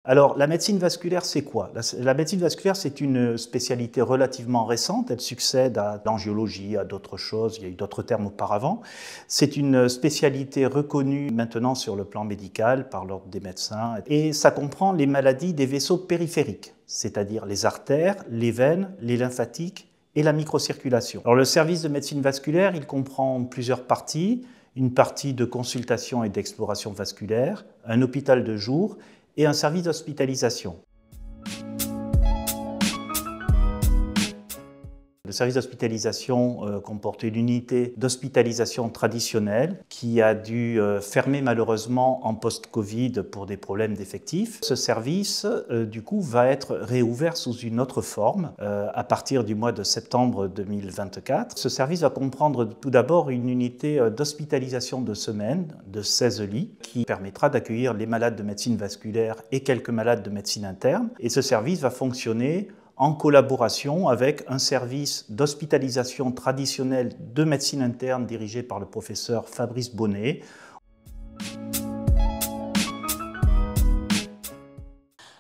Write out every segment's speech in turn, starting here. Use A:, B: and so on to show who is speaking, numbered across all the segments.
A: Alors, la médecine vasculaire, c'est quoi? La médecine vasculaire, c'est une spécialité relativement récente. Elle succède à l'angiologie, à d'autres choses. Il y a eu d'autres termes auparavant. C'est une spécialité reconnue maintenant sur le plan médical par l'ordre des médecins. Et ça comprend les maladies des vaisseaux périphériques, c'est-à-dire les artères, les veines, les lymphatiques et la microcirculation. Alors, le service de médecine vasculaire, il comprend plusieurs parties. Une partie de consultation et d'exploration vasculaire, un hôpital de jour et un service d'hospitalisation. Le service d'hospitalisation comportait une unité d'hospitalisation traditionnelle qui a dû fermer malheureusement en post-Covid pour des problèmes d'effectifs. Ce service, du coup, va être réouvert sous une autre forme à partir du mois de septembre 2024. Ce service va comprendre tout d'abord une unité d'hospitalisation de semaine de 16 lits qui permettra d'accueillir les malades de médecine vasculaire et quelques malades de médecine interne. Et ce service va fonctionner en collaboration avec un service d'hospitalisation traditionnel de médecine interne dirigé par le professeur Fabrice Bonnet.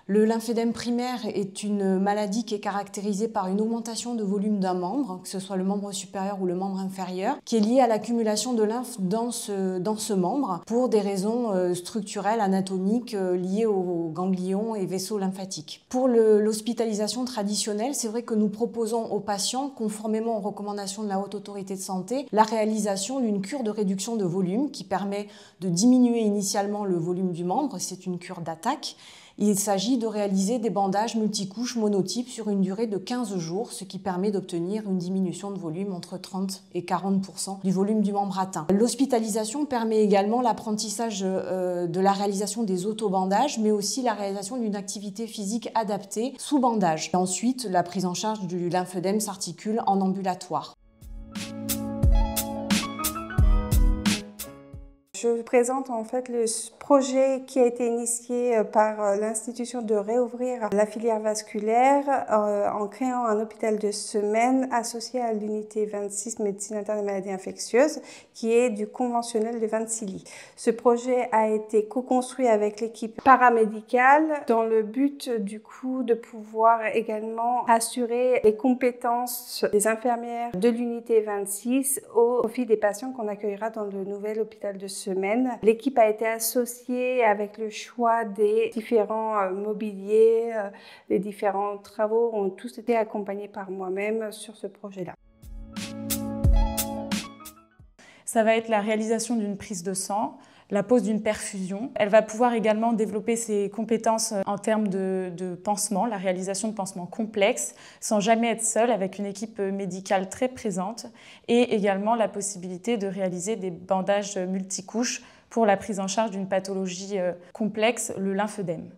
B: Le lymphédème primaire est une maladie qui est caractérisée par une augmentation de volume d'un membre, que ce soit le membre supérieur ou le membre inférieur, qui est liée à l'accumulation de lymphe dans ce membre pour des raisons structurelles, anatomiques, liées aux ganglions et vaisseaux lymphatiques. Pour l'hospitalisation traditionnelle, c'est vrai que nous proposons aux patients, conformément aux recommandations de la Haute Autorité de Santé, la réalisation d'une cure de réduction de volume qui permet de diminuer initialement le volume du membre, c'est une cure d'attaque. Il s'agit de réaliser des bandages multicouches monotypes sur une durée de 15 jours, ce qui permet d'obtenir une diminution de volume entre 30 et 40% du volume du membre atteint. L'hospitalisation permet également l'apprentissage de la réalisation des autobandages, mais aussi la réalisation d'une activité physique adaptée sous bandage. Et ensuite, la prise en charge du lymphédème s'articule en ambulatoire.
C: Je vous présente en fait le projet qui a été initié par l'institution de réouvrir la filière vasculaire en créant un hôpital de semaine associé à l'unité 26 médecine interne et maladies infectieuses qui est du conventionnel de 26 lits. Ce projet a été co-construit avec l'équipe paramédicale dans le but du coup de pouvoir également assurer les compétences des infirmières de l'unité 26 au profit des patients qu'on accueillera dans le nouvel hôpital de semaine. L'équipe a été associée avec le choix des différents mobiliers, les différents travaux ont tous été accompagnés par moi-même sur ce projet-là.
D: Ça va être la réalisation d'une prise de sang, la pose d'une perfusion. Elle va pouvoir également développer ses compétences en termes de pansement, la réalisation de pansements complexes, sans jamais être seule, avec une équipe médicale très présente, et également la possibilité de réaliser des bandages multicouches pour la prise en charge d'une pathologie complexe, le lymphédème.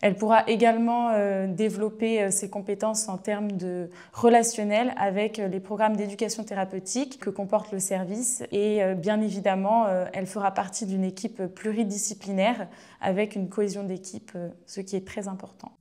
D: Elle pourra également développer ses compétences en termes de relationnel avec les programmes d'éducation thérapeutique que comporte le service. Et bien évidemment, elle fera partie d'une équipe pluridisciplinaire avec une cohésion d'équipe, ce qui est très important.